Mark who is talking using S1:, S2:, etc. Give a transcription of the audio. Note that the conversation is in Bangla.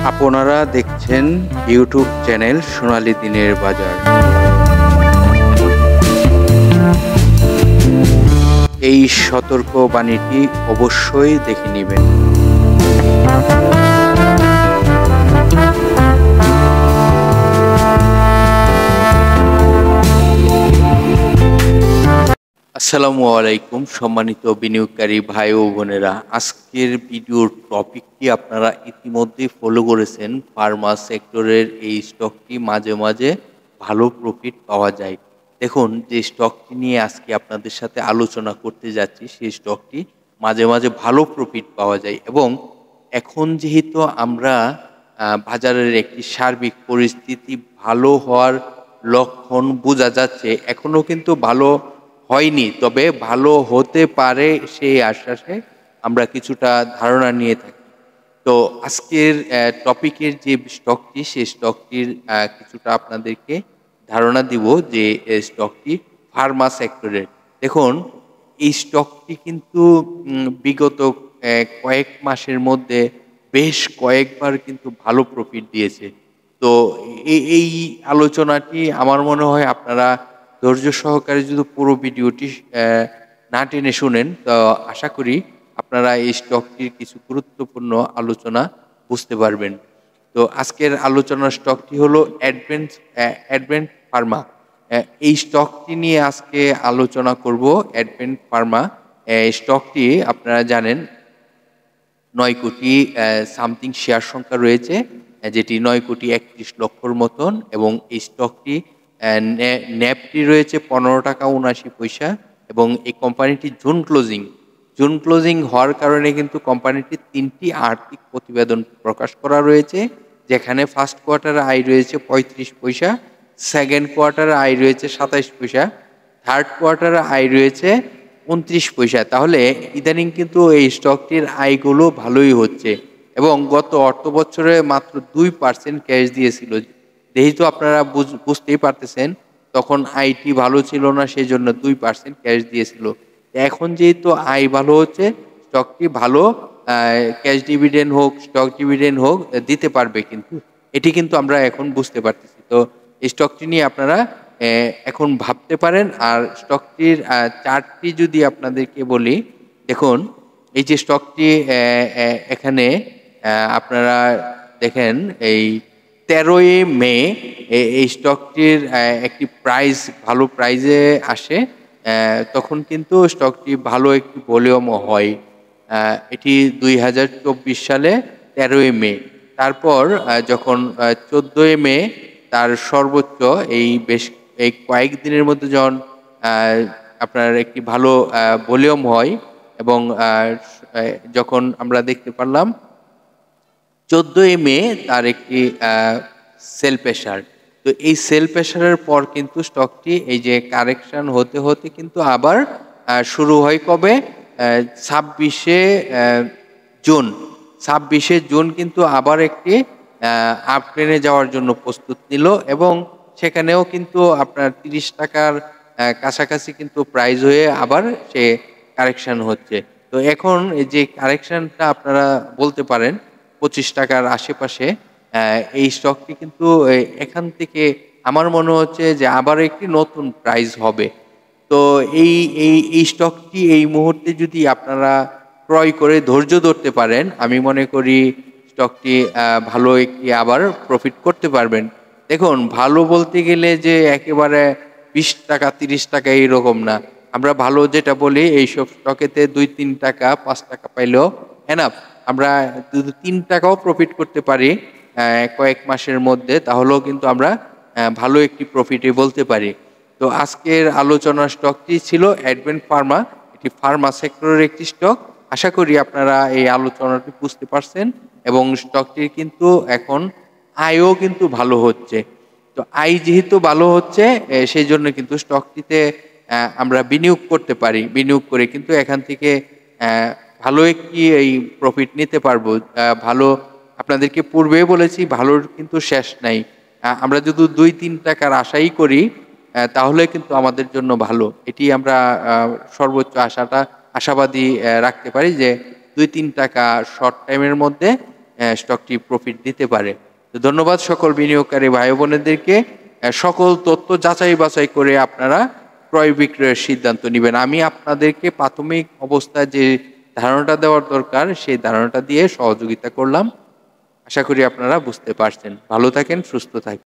S1: আপনারা দেখছেন ইউটিউব চ্যানেল সোনালী দিনের বাজার। এই সতর্ক বাণীটি অবশ্যই দেখে নেবেন। আসসালামু আলাইকুম সম্মানিত বিনিয়োগকারী ভাই ও বোনেরা, আজকের ভিডিওর টপিকটি আপনারা ইতিমধ্যে ফলো করেছেন। ফার্মা সেক্টরের এই স্টকটি মাঝে মাঝে ভালো প্রফিট পাওয়া যায়। দেখুন, যে স্টকটি নিয়ে আজকে আপনাদের সাথে আলোচনা করতে যাচ্ছি সেই স্টকটি মাঝে মাঝে ভালো প্রফিট পাওয়া যায় এবং এখন যেহেতু আমরা বাজারের একটি সার্বিক পরিস্থিতি ভালো হওয়ার লক্ষণ বোঝা যাচ্ছে, এখনো কিন্তু ভালো হয়নি, তবে ভালো হতে পারে সেই আশ্বাসে আমরা কিছুটা ধারণা নিয়ে থাকি। তো আজকের টপিকের যে স্টকটি, সেই স্টকটির কিছুটা আপনাদেরকে ধারণা দিব যে স্টকটি ফার্মা সেক্টরের। দেখুন, এই স্টকটি কিন্তু বিগত কয়েক মাসের মধ্যে বেশ কয়েকবার কিন্তু ভালো প্রফিট দিয়েছে। তো এই আলোচনাটি আমার মনে হয় আপনারা ধৈর্য সহকারে যদি পুরো ভিডিওটি না টেনে শুনেন, তো আশা করি আপনারা এই স্টকটির কিছু গুরুত্বপূর্ণ আলোচনা বুঝতে পারবেন। তো আজকের আলোচনার স্টকটি হলো অ্যাডভেন্ট ফার্মা। এই স্টকটি নিয়ে আজকে আলোচনা করব। অ্যাডভেন্ট ফার্মা স্টকটি আপনারা জানেন 9 কোটি সামথিং শেয়ার সংখ্যা রয়েছে, যেটি 9 কোটি 31 লক্ষর মতন, এবং এই স্টকটি ন্যাপটি রয়েছে 15 টাকা 79 পয়সা এবং এই কোম্পানিটি জুন ক্লোজিং হওয়ার কারণে কিন্তু কোম্পানিটির 3টি আর্থিক প্রতিবেদন প্রকাশ করা রয়েছে, যেখানে ফার্স্ট কোয়ার্টারে আয় রয়েছে 35 পয়সা, সেকেন্ড কোয়ার্টারে আয় রয়েছে 27 পয়সা, থার্ড কোয়ার্টারে আয় রয়েছে 29 পয়সা। তাহলে ইদানিং কিন্তু এই স্টকটির আয়গুলো ভালোই হচ্ছে এবং গত অর্থ বছরে মাত্র 2% ক্যাশ দিয়েছিল। যেহেতু আপনারা বুঝতেই পারতেছেন তখন আয়টি ভালো ছিল না, সেই জন্য 2% ক্যাশ দিয়েছিল। এখন যেহেতু আয় ভালো হচ্ছে, স্টকটি ভালো ক্যাশ ডিভিডেন্ড হোক, স্টক ডিভিডেন্ড হোক দিতে পারবে, কিন্তু এটি কিন্তু আমরা এখন বুঝতে পারতেছি। তো এই স্টকটি নিয়ে আপনারা এখন ভাবতে পারেন। আর স্টকটির চার্টটি যদি আপনাদেরকে বলি, দেখুন এই যে স্টকটি এখানে আপনারা দেখেন, এই 13 মে এই স্টকটির একটি প্রাইস ভালো প্রাইজে আসে, তখন কিন্তু স্টকটি ভালো একটি ভলিউম হয়। এটি 2024 সালে 13 মে। তারপর যখন 14 মে তার সর্বোচ্চ এই কয়েকদিনের মধ্যে যখন আপনার একটি ভালো ভলিউম হয় এবং যখন আমরা দেখতে পারলাম 14 মে তার একটি সেল প্রেশার। তো এই সেল প্রেশারের পর কিন্তু স্টকটি এই যে কারেকশন হতে হতে কিন্তু আবার শুরু হয় কবে, 26শে জুন কিন্তু আবার একটি আপ ট্রেনে যাওয়ার জন্য প্রস্তুত নিল এবং সেখানেও কিন্তু আপনার 30 টাকার কাছাকাছি কিন্তু প্রাইস হয়ে আবার সে কারেকশন হচ্ছে। তো এখন এই যে কারেকশনটা আপনারা বলতে পারেন 25 টাকার আশেপাশে, এই স্টকটি কিন্তু এখান থেকে আমার মনে হচ্ছে যে আবার একটি নতুন প্রাইস হবে। তো এই এই এই স্টকটি এই মুহূর্তে যদি আপনারা ক্রয় করে ধৈর্য ধরতে পারেন, আমি মনে করি স্টকটি ভালো একটি আবার প্রফিট করতে পারবেন। দেখুন, ভালো বলতে গেলে যে একেবারে 20 টাকা 30 টাকা এইরকম না। আমরা ভালো যেটা বলি, এইসব স্টকেতে 2-3 টাকা 5 টাকা পাইলেও এনাফ। আমরা যদি 3 টাকাও প্রফিট করতে পারি কয়েক মাসের মধ্যে, তাহলেও কিন্তু আমরা ভালো একটি প্রফিটে বলতে পারি। তো আজকের আলোচনার স্টকটি ছিল অ্যাডভেন্ট ফার্মা। এটি ফার্মা সেক্টরের একটি স্টক। আশা করি আপনারা এই আলোচনাটি বুঝতে পারছেন এবং স্টকটির কিন্তু এখন আয়ও কিন্তু ভালো হচ্ছে। তো আয় যেহেতু ভালো হচ্ছে, সেই জন্য কিন্তু স্টকটিতে আমরা বিনিয়োগ করতে পারি। বিনিয়োগ করে কিন্তু এখান থেকে ভালো একটি এই প্রফিট নিতে পারবো। ভালো, আপনাদেরকে পূর্বেই বলেছি, ভালোর কিন্তু শেষ নাই। আমরা যদি 2-3 টাকার আশাই করি তাহলে কিন্তু আমাদের জন্য ভালো। এটি আমরা সর্বোচ্চ আশাবাদী রাখতে পারি যে 2-3 টাকা শর্ট টাইমের মধ্যে স্টকটি প্রফিট দিতে পারে। তো ধন্যবাদ সকল বিনিয়োগকারী ভাই বোনেদেরকে। সকল তথ্য যাচাই বাছাই করে আপনারা ক্রয় বিক্রয়ের সিদ্ধান্ত নেবেন। আমি আপনাদেরকে প্রাথমিক অবস্থায় যে ধারণাটা দেওয়ার দরকার সেই ধারণাটা দিয়ে সহযোগিতা করলাম। আশা করি আপনারা বুঝতে পারছেন। ভালো থাকেন, সুস্থ থাকেন।